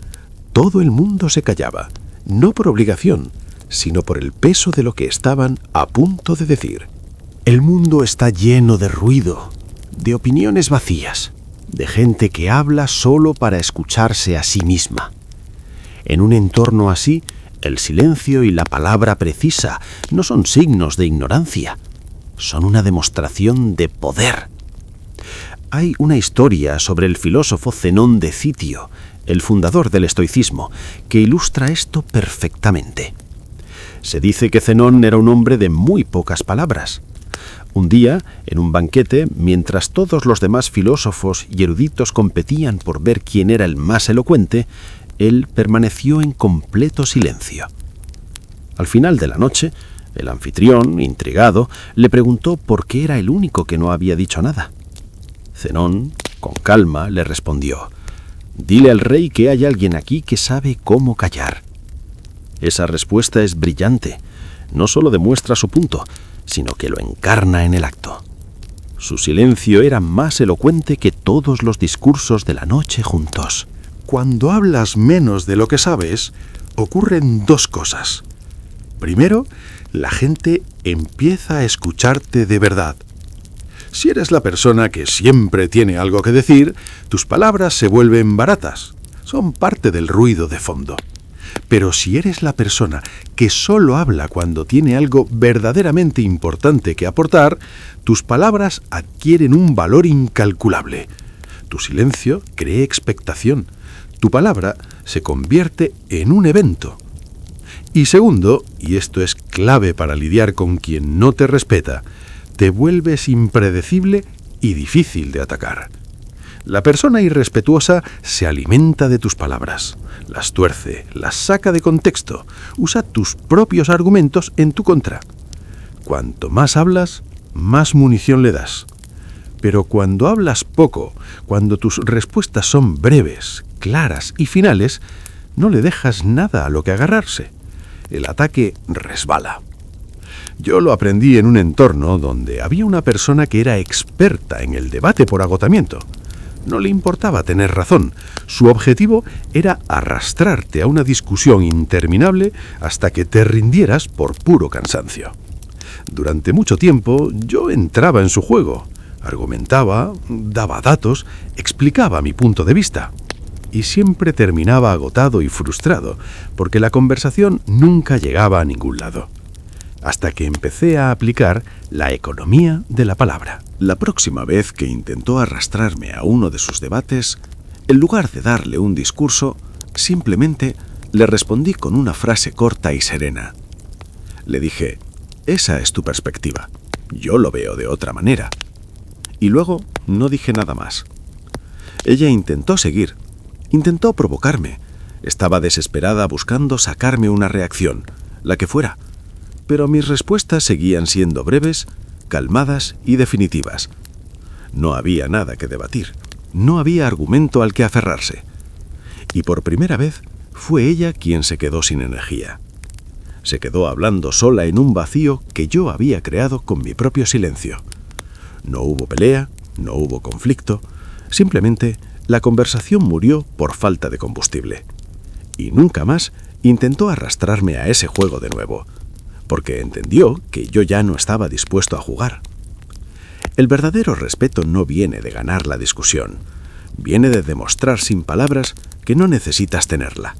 todo el mundo se callaba, no por obligación, sino por el peso de lo que estaban a punto de decir. El mundo está lleno de ruido, de opiniones vacías, de gente que habla solo para escucharse a sí misma. En un entorno así, el silencio y la palabra precisa no son signos de ignorancia, son una demostración de poder. Hay una historia sobre el filósofo Zenón de Citio, el fundador del estoicismo, que ilustra esto perfectamente. Se dice que Zenón era un hombre de muy pocas palabras. Un día, en un banquete, mientras todos los demás filósofos y eruditos competían por ver quién era el más elocuente, Él permaneció en completo silencio. Al final de la noche, el anfitrión, intrigado, le preguntó por qué era el único que no había dicho nada. Zenón, con calma, le respondió: «Dile al rey que hay alguien aquí que sabe cómo callar». Esa respuesta es brillante. No solo demuestra su punto, sino que lo encarna en el acto. Su silencio era más elocuente que todos los discursos de la noche juntos. Cuando hablas menos de lo que sabes, ocurren dos cosas. Primero, la gente empieza a escucharte de verdad. Si eres la persona que siempre tiene algo que decir, tus palabras se vuelven baratas. Son parte del ruido de fondo. Pero si eres la persona que solo habla cuando tiene algo verdaderamente importante que aportar, tus palabras adquieren un valor incalculable. Tu silencio crea expectación. Tu palabra se convierte en un evento. Y segundo, y esto es clave para lidiar con quien no te respeta, te vuelves impredecible y difícil de atacar. La persona irrespetuosa se alimenta de tus palabras, las tuerce, las saca de contexto, usa tus propios argumentos en tu contra. Cuanto más hablas, más munición le das. Pero cuando hablas poco, cuando tus respuestas son breves, claras y finales, no le dejas nada a lo que agarrarse. El ataque resbala. Yo lo aprendí en un entorno donde había una persona que era experta en el debate por agotamiento. No le importaba tener razón. Su objetivo era arrastrarte a una discusión interminable hasta que te rindieras por puro cansancio. Durante mucho tiempo yo entraba en su juego. Argumentaba, daba datos, explicaba mi punto de vista. Y siempre terminaba agotado y frustrado, porque la conversación nunca llegaba a ningún lado. Hasta que empecé a aplicar la economía de la palabra. La próxima vez que intentó arrastrarme a uno de sus debates, en lugar de darle un discurso, simplemente le respondí con una frase corta y serena. Le dije: «Esa es tu perspectiva. Yo lo veo de otra manera». Y luego no dije nada más. Ella intentó seguir, intentó provocarme. Estaba desesperada buscando sacarme una reacción, la que fuera. Pero mis respuestas seguían siendo breves, calmadas y definitivas. No había nada que debatir, no había argumento al que aferrarse. Y por primera vez fue ella quien se quedó sin energía. Se quedó hablando sola en un vacío que yo había creado con mi propio silencio. No hubo pelea, no hubo conflicto, simplemente la conversación murió por falta de combustible. Y nunca más intentó arrastrarme a ese juego de nuevo, porque entendió que yo ya no estaba dispuesto a jugar. El verdadero respeto no viene de ganar la discusión, viene de demostrar sin palabras que no necesitas tenerla.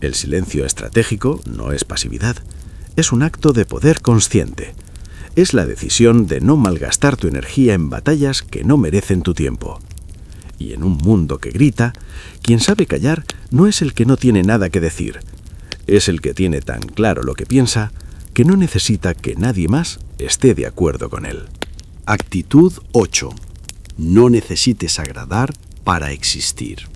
El silencio estratégico no es pasividad, es un acto de poder consciente. Es la decisión de no malgastar tu energía en batallas que no merecen tu tiempo. Y en un mundo que grita, quien sabe callar no es el que no tiene nada que decir, es el que tiene tan claro lo que piensa que no necesita que nadie más esté de acuerdo con él. Actitud 8. No necesites agradar para existir.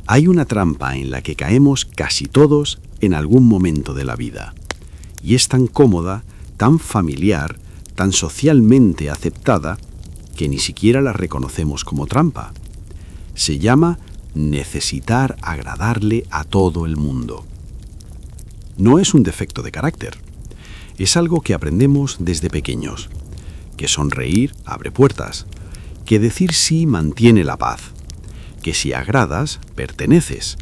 Hay una trampa en la que caemos casi todos en algún momento de la vida. Y es tan cómoda, tan familiar, tan socialmente aceptada, que ni siquiera la reconocemos como trampa. Se llama necesitar agradarle a todo el mundo. No es un defecto de carácter. Es algo que aprendemos desde pequeños. Que sonreír abre puertas. Que decir sí mantiene la paz. Que si agradas, perteneces.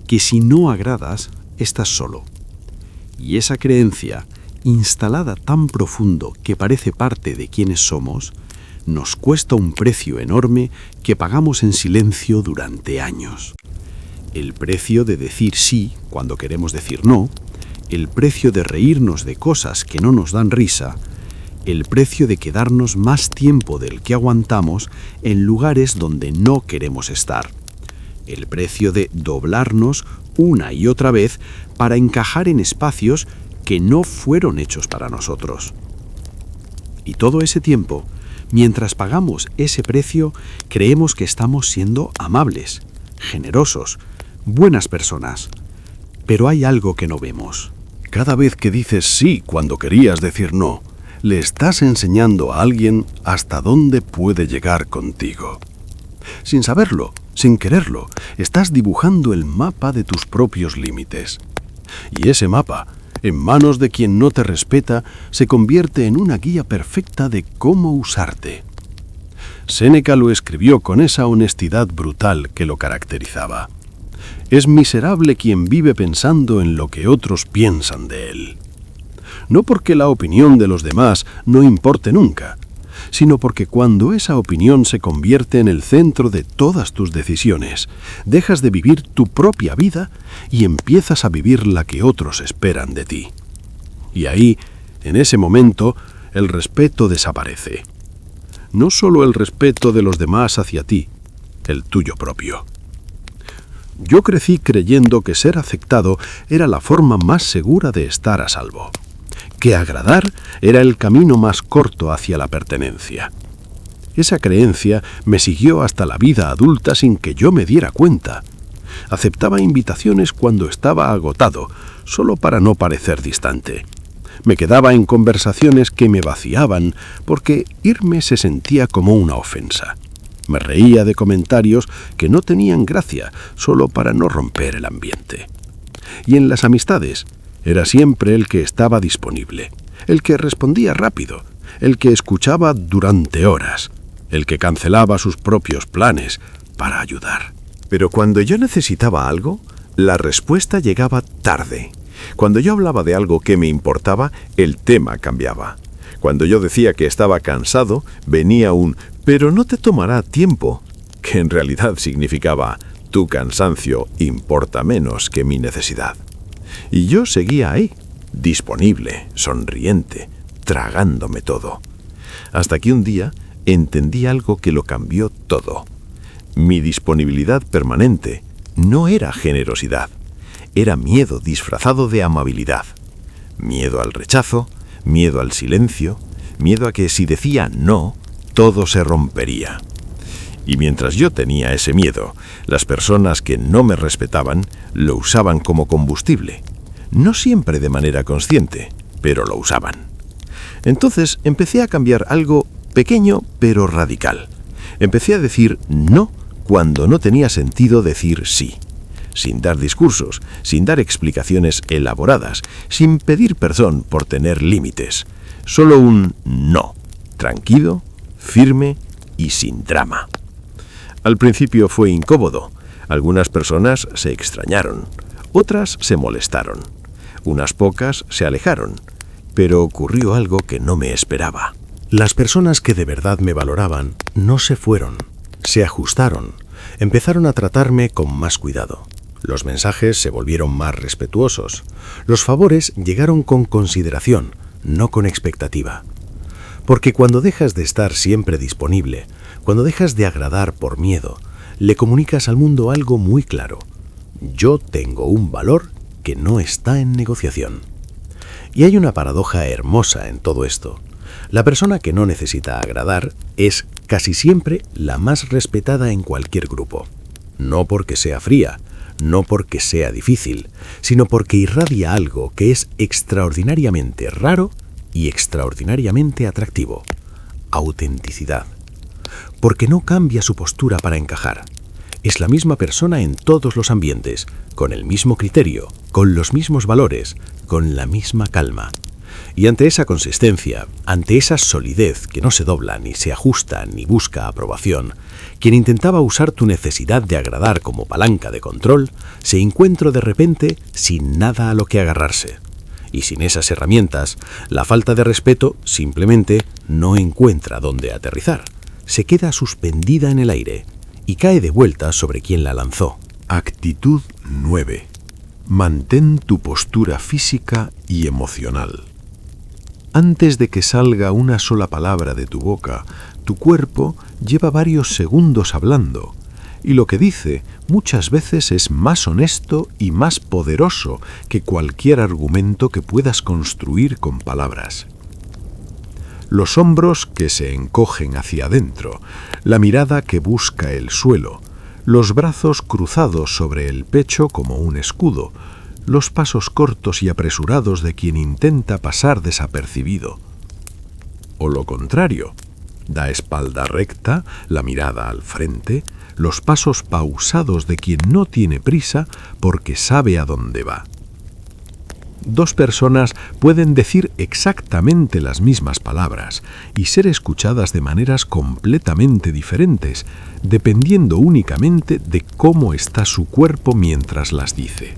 Que si no agradas, estás solo. Y esa creencia, instalada tan profundo que parece parte de quienes somos, nos cuesta un precio enorme que pagamos en silencio durante años. El precio de decir sí cuando queremos decir no, el precio de reírnos de cosas que no nos dan risa, el precio de quedarnos más tiempo del que aguantamos en lugares donde no queremos estar, el precio de doblarnos una y otra vez para encajar en espacios que no fueron hechos para nosotros. Y todo ese tiempo, mientras pagamos ese precio, creemos que estamos siendo amables, generosos, buenas personas. Pero hay algo que no vemos. Cada vez que dices sí cuando querías decir no, le estás enseñando a alguien hasta dónde puede llegar contigo. Sin saberlo, sin quererlo, estás dibujando el mapa de tus propios límites. Y ese mapa, en manos de quien no te respeta, se convierte en una guía perfecta de cómo usarte. Séneca lo escribió con esa honestidad brutal que lo caracterizaba. Es miserable quien vive pensando en lo que otros piensan de él. No porque la opinión de los demás no importe nunca, sino porque cuando esa opinión se convierte en el centro de todas tus decisiones, dejas de vivir tu propia vida y empiezas a vivir la que otros esperan de ti. Y ahí, en ese momento, el respeto desaparece. No solo el respeto de los demás hacia ti, el tuyo propio. Yo crecí creyendo que ser aceptado era la forma más segura de estar a salvo, que agradar era el camino más corto hacia la pertenencia. Esa creencia me siguió hasta la vida adulta sin que yo me diera cuenta. Aceptaba invitaciones cuando estaba agotado, solo para no parecer distante. Me quedaba en conversaciones que me vaciaban, porque irme se sentía como una ofensa. Me reía de comentarios que no tenían gracia, solo para no romper el ambiente. Y en las amistades, era siempre el que estaba disponible, el que respondía rápido, el que escuchaba durante horas, el que cancelaba sus propios planes para ayudar. Pero cuando yo necesitaba algo, la respuesta llegaba tarde. Cuando yo hablaba de algo que me importaba, el tema cambiaba. Cuando yo decía que estaba cansado, venía un «pero no te tomará tiempo», que en realidad significaba «tu cansancio importa menos que mi necesidad». Y yo seguía ahí, disponible, sonriente, tragándome todo. Hasta que un día entendí algo que lo cambió todo. Mi disponibilidad permanente no era generosidad, era miedo disfrazado de amabilidad. Miedo al rechazo, miedo al silencio, miedo a que si decía no, todo se rompería. Y mientras yo tenía ese miedo, las personas que no me respetaban lo usaban como combustible. No siempre de manera consciente, pero lo usaban. Entonces empecé a cambiar algo pequeño pero radical. Empecé a decir no cuando no tenía sentido decir sí. Sin dar discursos, sin dar explicaciones elaboradas, sin pedir perdón por tener límites. Solo un no, tranquilo, firme y sin drama. Al principio fue incómodo. Algunas personas se extrañaron, otras se molestaron, unas pocas se alejaron, pero ocurrió algo que no me esperaba. Las personas que de verdad me valoraban no se fueron, se ajustaron, empezaron a tratarme con más cuidado. Los mensajes se volvieron más respetuosos, los favores llegaron con consideración, no con expectativa. Porque cuando dejas de estar siempre disponible, cuando dejas de agradar por miedo, le comunicas al mundo algo muy claro. Yo tengo un valor que no está en negociación. Y hay una paradoja hermosa en todo esto. La persona que no necesita agradar es casi siempre la más respetada en cualquier grupo. No porque sea fría, no porque sea difícil, sino porque irradia algo que es extraordinariamente raro y extraordinariamente atractivo: autenticidad. Porque no cambia su postura para encajar. Es la misma persona en todos los ambientes, con el mismo criterio, con los mismos valores, con la misma calma. Y ante esa consistencia, ante esa solidez que no se dobla, ni se ajusta, ni busca aprobación, quien intentaba usar tu necesidad de agradar como palanca de control, se encuentra de repente sin nada a lo que agarrarse. Y sin esas herramientas, la falta de respeto simplemente no encuentra dónde aterrizar. Se queda suspendida en el aire y cae de vuelta sobre quien la lanzó. Actitud 9. Mantén tu postura física y emocional. Antes de que salga una sola palabra de tu boca, tu cuerpo lleva varios segundos hablando, y lo que dice muchas veces es más honesto y más poderoso que cualquier argumento que puedas construir con palabras. Los hombros que se encogen hacia adentro, la mirada que busca el suelo, los brazos cruzados sobre el pecho como un escudo, los pasos cortos y apresurados de quien intenta pasar desapercibido. O lo contrario, la espalda recta, la mirada al frente, los pasos pausados de quien no tiene prisa porque sabe a dónde va. Dos personas pueden decir exactamente las mismas palabras y ser escuchadas de maneras completamente diferentes, dependiendo únicamente de cómo está su cuerpo mientras las dice.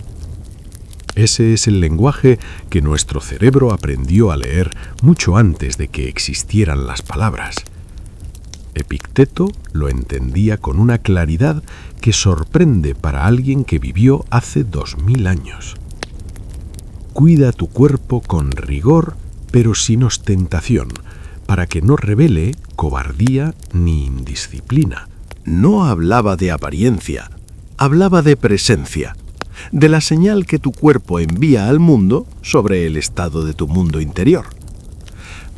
Ese es el lenguaje que nuestro cerebro aprendió a leer mucho antes de que existieran las palabras. Epicteto lo entendía con una claridad que sorprende para alguien que vivió hace 2000 años. Cuida tu cuerpo con rigor, pero sin ostentación, para que no revele cobardía ni indisciplina. No hablaba de apariencia, hablaba de presencia, de la señal que tu cuerpo envía al mundo sobre el estado de tu mundo interior.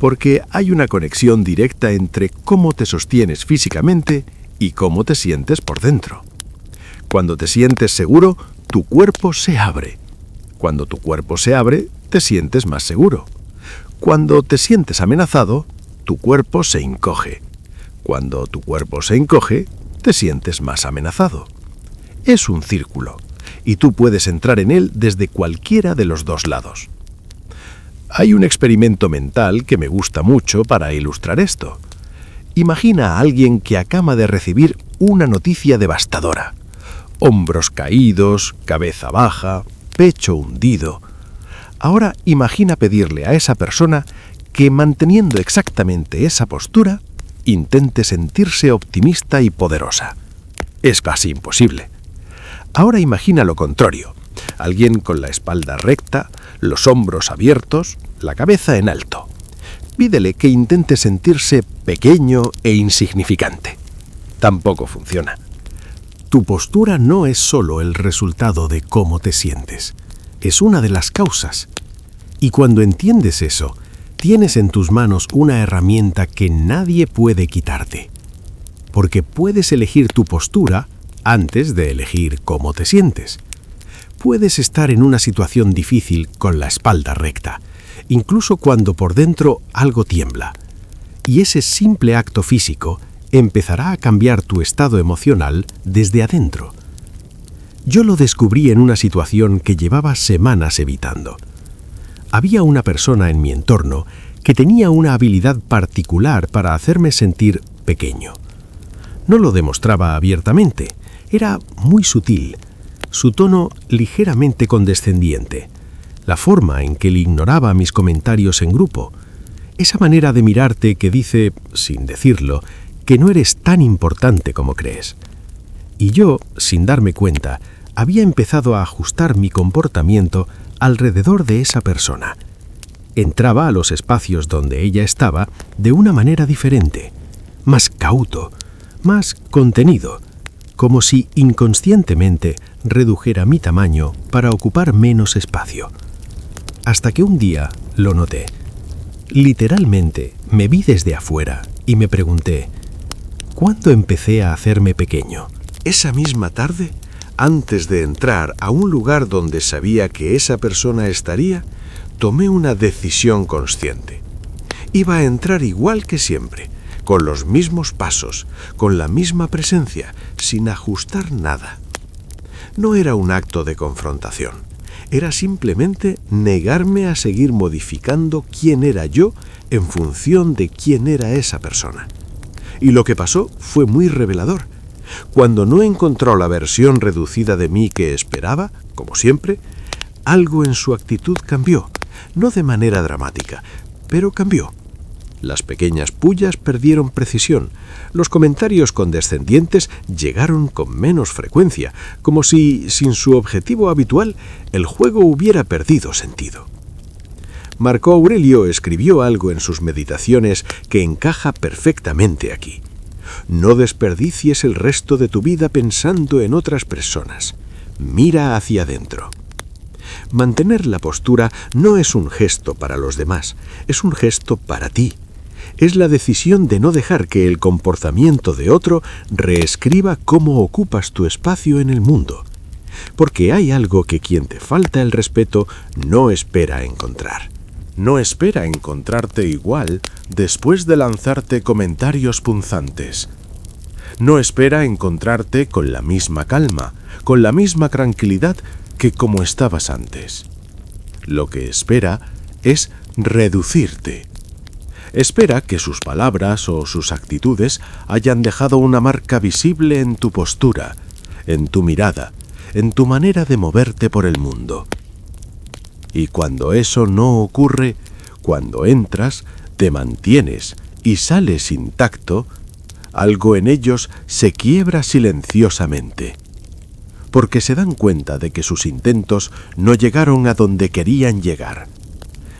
Porque hay una conexión directa entre cómo te sostienes físicamente y cómo te sientes por dentro. Cuando te sientes seguro, tu cuerpo se abre. Cuando tu cuerpo se abre, te sientes más seguro. Cuando te sientes amenazado, tu cuerpo se encoge. Cuando tu cuerpo se encoge, te sientes más amenazado. Es un círculo, y tú puedes entrar en él desde cualquiera de los dos lados. Hay un experimento mental que me gusta mucho para ilustrar esto. Imagina a alguien que acaba de recibir una noticia devastadora. Hombros caídos, cabeza baja, pecho hundido. Ahora imagina pedirle a esa persona que, manteniendo exactamente esa postura, intente sentirse optimista y poderosa. Es casi imposible. Ahora imagina lo contrario. Alguien con la espalda recta, los hombros abiertos, la cabeza en alto. Pídele que intente sentirse pequeño e insignificante. Tampoco funciona. Tu postura no es solo el resultado de cómo te sientes, es una de las causas. Y cuando entiendes eso, tienes en tus manos una herramienta que nadie puede quitarte. Porque puedes elegir tu postura antes de elegir cómo te sientes. Puedes estar en una situación difícil con la espalda recta, incluso cuando por dentro algo tiembla. Y ese simple acto físico empezará a cambiar tu estado emocional desde adentro. Yo lo descubrí en una situación que llevaba semanas evitando. Había una persona en mi entorno que tenía una habilidad particular para hacerme sentir pequeño. No lo demostraba abiertamente, era muy sutil, su tono ligeramente condescendiente, la forma en que le ignoraba mis comentarios en grupo, esa manera de mirarte que dice, sin decirlo, que no eres tan importante como crees. Y yo, sin darme cuenta, había empezado a ajustar mi comportamiento alrededor de esa persona. Entraba a los espacios donde ella estaba de una manera diferente, más cauto, más contenido, como si inconscientemente redujera mi tamaño para ocupar menos espacio. Hasta que un día lo noté. Literalmente me vi desde afuera y me pregunté, ¿cuándo empecé a hacerme pequeño? Esa misma tarde, antes de entrar a un lugar donde sabía que esa persona estaría, tomé una decisión consciente. Iba a entrar igual que siempre, con los mismos pasos, con la misma presencia, sin ajustar nada. No era un acto de confrontación, era simplemente negarme a seguir modificando quién era yo en función de quién era esa persona. Y lo que pasó fue muy revelador. Cuando no encontró la versión reducida de mí que esperaba, como siempre, algo en su actitud cambió, no de manera dramática, pero cambió. Las pequeñas pullas perdieron precisión, los comentarios condescendientes llegaron con menos frecuencia, como si, sin su objetivo habitual, el juego hubiera perdido sentido. Marco Aurelio escribió algo en sus meditaciones que encaja perfectamente aquí. No desperdicies el resto de tu vida pensando en otras personas. Mira hacia adentro. Mantener la postura no es un gesto para los demás, es un gesto para ti. Es la decisión de no dejar que el comportamiento de otro reescriba cómo ocupas tu espacio en el mundo. Porque hay algo que quien te falta el respeto no espera encontrar. No espera encontrarte igual después de lanzarte comentarios punzantes. No espera encontrarte con la misma calma, con la misma tranquilidad que como estabas antes. Lo que espera es reducirte. Espera que sus palabras o sus actitudes hayan dejado una marca visible en tu postura, en tu mirada, en tu manera de moverte por el mundo. Y cuando eso no ocurre, cuando entras, te mantienes y sales intacto, algo en ellos se quiebra silenciosamente, porque se dan cuenta de que sus intentos no llegaron a donde querían llegar.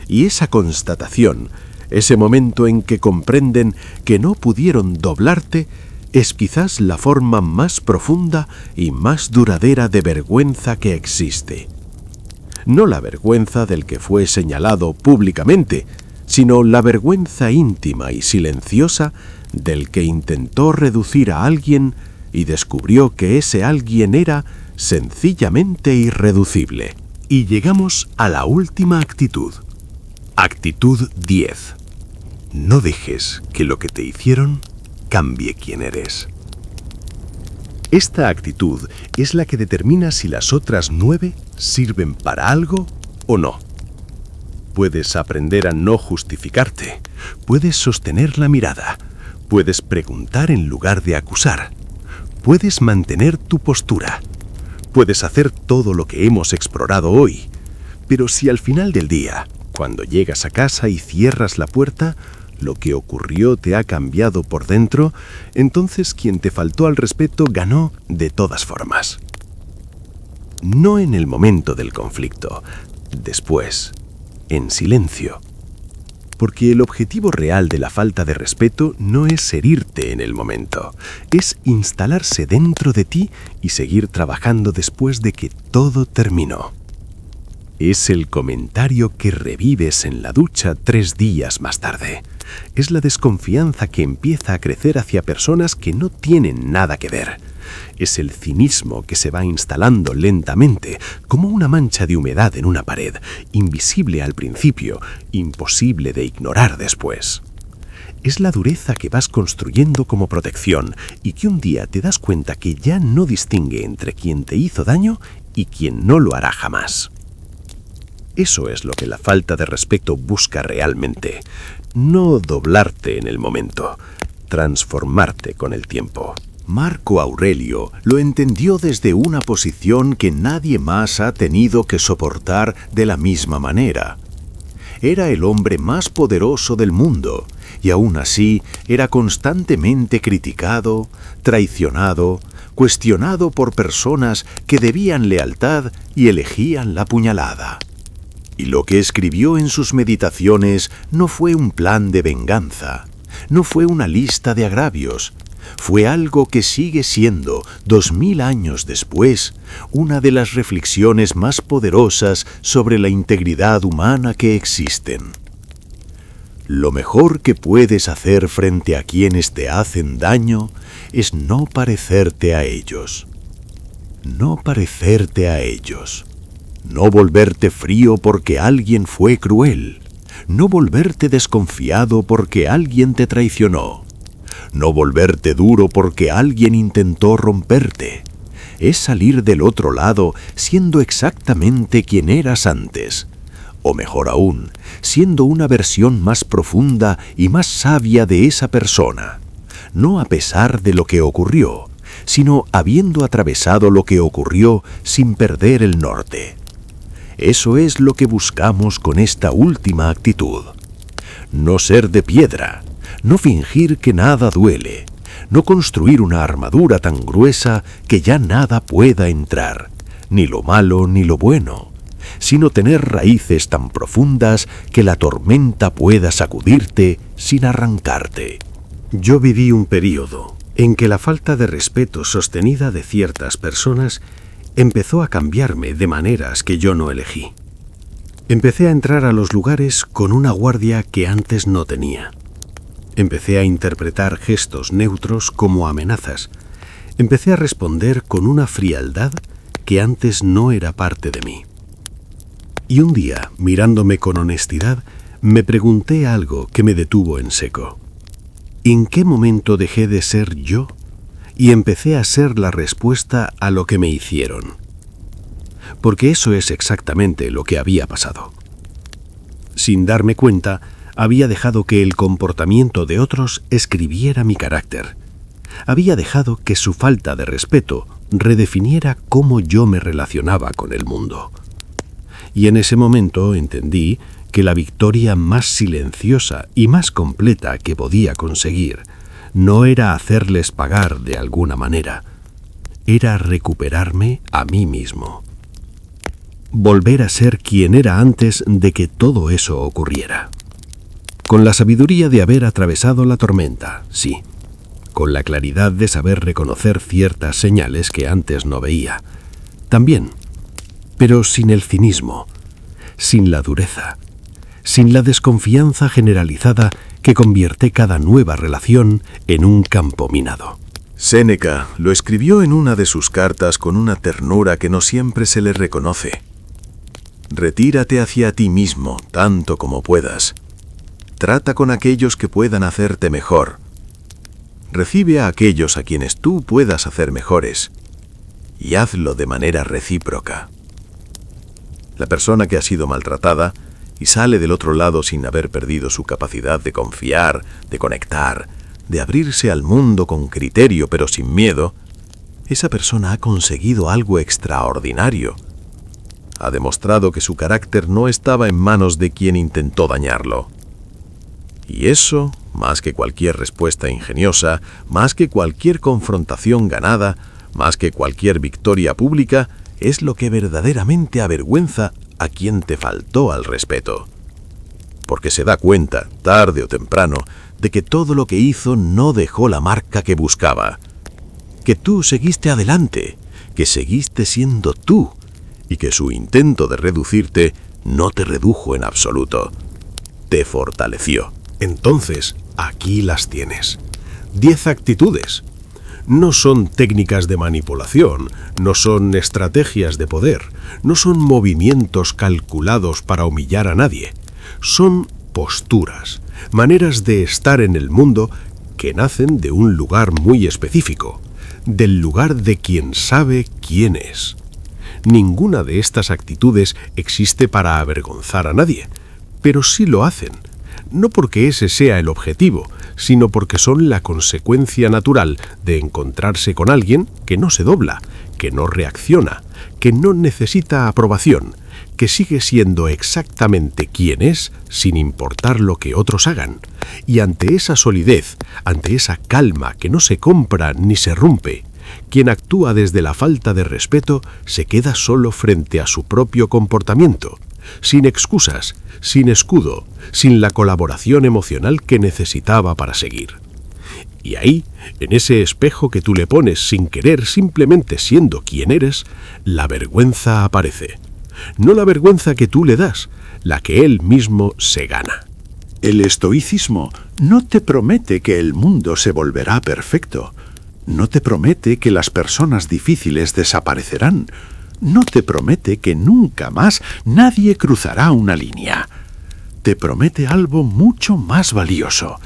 Y esa constatación, ese momento en que comprenden que no pudieron doblarte, es quizás la forma más profunda y más duradera de vergüenza que existe. No la vergüenza del que fue señalado públicamente, sino la vergüenza íntima y silenciosa del que intentó reducir a alguien y descubrió que ese alguien era sencillamente irreducible. Y llegamos a la última actitud. Actitud 10. No dejes que lo que te hicieron cambie quién eres. Esta actitud es la que determina si las otras 9 sirven para algo o no. Puedes aprender a no justificarte, puedes sostener la mirada, puedes preguntar en lugar de acusar, puedes mantener tu postura, puedes hacer todo lo que hemos explorado hoy, pero si al final del día, cuando llegas a casa y cierras la puerta, lo que ocurrió te ha cambiado por dentro, entonces quien te faltó al respeto ganó de todas formas. No en el momento del conflicto, después, en silencio. Porque el objetivo real de la falta de respeto no es herirte en el momento, es instalarse dentro de ti y seguir trabajando después de que todo terminó. Es el comentario que revives en la ducha 3 días más tarde. Es la desconfianza que empieza a crecer hacia personas que no tienen nada que ver. Es el cinismo que se va instalando lentamente, como una mancha de humedad en una pared, invisible al principio, imposible de ignorar después. Es la dureza que vas construyendo como protección y que un día te das cuenta que ya no distingue entre quien te hizo daño y quien no lo hará jamás. Eso es lo que la falta de respeto busca realmente. No doblarte en el momento, transformarte con el tiempo. Marco Aurelio lo entendió desde una posición que nadie más ha tenido que soportar de la misma manera. Era el hombre más poderoso del mundo y aún así era constantemente criticado, traicionado, cuestionado por personas que debían lealtad y elegían la puñalada. Y lo que escribió en sus meditaciones no fue un plan de venganza, no fue una lista de agravios, fue algo que sigue siendo, 2000 años después, una de las reflexiones más poderosas sobre la integridad humana que existen. Lo mejor que puedes hacer frente a quienes te hacen daño es no parecerte a ellos. No parecerte a ellos. No volverte frío porque alguien fue cruel. No volverte desconfiado porque alguien te traicionó. No volverte duro porque alguien intentó romperte. Es salir del otro lado siendo exactamente quien eras antes. O mejor aún, siendo una versión más profunda y más sabia de esa persona. No a pesar de lo que ocurrió, sino habiendo atravesado lo que ocurrió sin perder el norte. Eso es lo que buscamos con esta última actitud. No ser de piedra, no fingir que nada duele, no construir una armadura tan gruesa que ya nada pueda entrar, ni lo malo ni lo bueno, sino tener raíces tan profundas que la tormenta pueda sacudirte sin arrancarte. Yo viví un período en que la falta de respeto sostenida de ciertas personas empezó a cambiarme de maneras que yo no elegí. Empecé a entrar a los lugares con una guardia que antes no tenía. Empecé a interpretar gestos neutros como amenazas. Empecé a responder con una frialdad que antes no era parte de mí. Y un día, mirándome con honestidad, me pregunté algo que me detuvo en seco. ¿En qué momento dejé de ser yo? Y empecé a ser la respuesta a lo que me hicieron. Porque eso es exactamente lo que había pasado. Sin darme cuenta, había dejado que el comportamiento de otros escribiera mi carácter. Había dejado que su falta de respeto redefiniera cómo yo me relacionaba con el mundo. Y en ese momento entendí que la victoria más silenciosa y más completa que podía conseguir no era hacerles pagar de alguna manera, era recuperarme a mí mismo. Volver a ser quien era antes de que todo eso ocurriera. Con la sabiduría de haber atravesado la tormenta, sí. Con la claridad de saber reconocer ciertas señales que antes no veía. También, pero sin el cinismo, sin la dureza, sin la desconfianza generalizada que convierte cada nueva relación en un campo minado. Séneca lo escribió en una de sus cartas con una ternura que no siempre se le reconoce. Retírate hacia ti mismo tanto como puedas. Trata con aquellos que puedan hacerte mejor. Recibe a aquellos a quienes tú puedas hacer mejores. Y hazlo de manera recíproca. La persona que ha sido maltratada y sale del otro lado sin haber perdido su capacidad de confiar, de conectar, de abrirse al mundo con criterio pero sin miedo, esa persona ha conseguido algo extraordinario. Ha demostrado que su carácter no estaba en manos de quien intentó dañarlo. Y eso, más que cualquier respuesta ingeniosa, más que cualquier confrontación ganada, más que cualquier victoria pública, es lo que verdaderamente avergüenza a quien te faltó al respeto. Porque se da cuenta, tarde o temprano, de que todo lo que hizo no dejó la marca que buscaba. Que tú seguiste adelante, que seguiste siendo tú, y que su intento de reducirte no te redujo en absoluto. Te fortaleció. Entonces, aquí las tienes. 10 actitudes. No son técnicas de manipulación, no son estrategias de poder, no son movimientos calculados para humillar a nadie. Son posturas, maneras de estar en el mundo que nacen de un lugar muy específico, del lugar de quien sabe quién es. Ninguna de estas actitudes existe para avergonzar a nadie, pero sí lo hacen. No porque ese sea el objetivo, sino porque son la consecuencia natural de encontrarse con alguien que no se dobla, que no reacciona, que no necesita aprobación, que sigue siendo exactamente quien es sin importar lo que otros hagan. Y ante esa solidez, ante esa calma que no se compra ni se rompe, quien actúa desde la falta de respeto se queda solo frente a su propio comportamiento, sin excusas, sin escudo, sin la colaboración emocional que necesitaba para seguir. Y ahí, en ese espejo que tú le pones sin querer, simplemente siendo quien eres, la vergüenza aparece. No la vergüenza que tú le das, la que él mismo se gana. El estoicismo no te promete que el mundo se volverá perfecto. No te promete que las personas difíciles desaparecerán. No te promete que nunca más nadie cruzará una línea. Te promete algo mucho más valioso,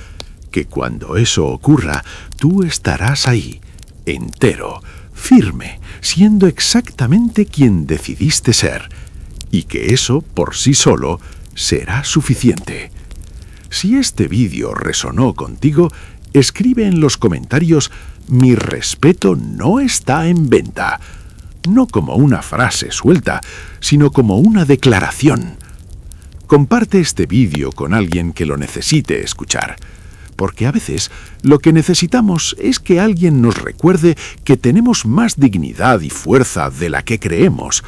que cuando eso ocurra, tú estarás ahí, entero, firme, siendo exactamente quien decidiste ser, y que eso, por sí solo, será suficiente. Si este vídeo resonó contigo, escribe en los comentarios: "Mi respeto no está en venta", no como una frase suelta, sino como una declaración. Comparte este vídeo con alguien que lo necesite escuchar, porque a veces lo que necesitamos es que alguien nos recuerde que tenemos más dignidad y fuerza de la que creemos.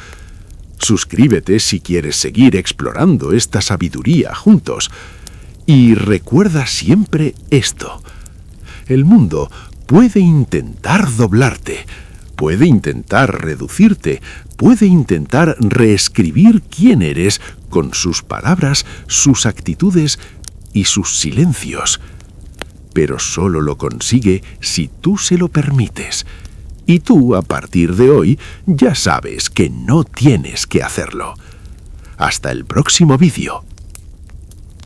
Suscríbete si quieres seguir explorando esta sabiduría juntos. Y recuerda siempre esto: el mundo puede intentar doblarte, puede intentar reducirte, puede intentar reescribir quién eres con sus palabras, sus actitudes y sus silencios. pero solo lo consigue si tú se lo permites. Y tú, a partir de hoy, ya sabes que no tienes que hacerlo. Hasta el próximo vídeo.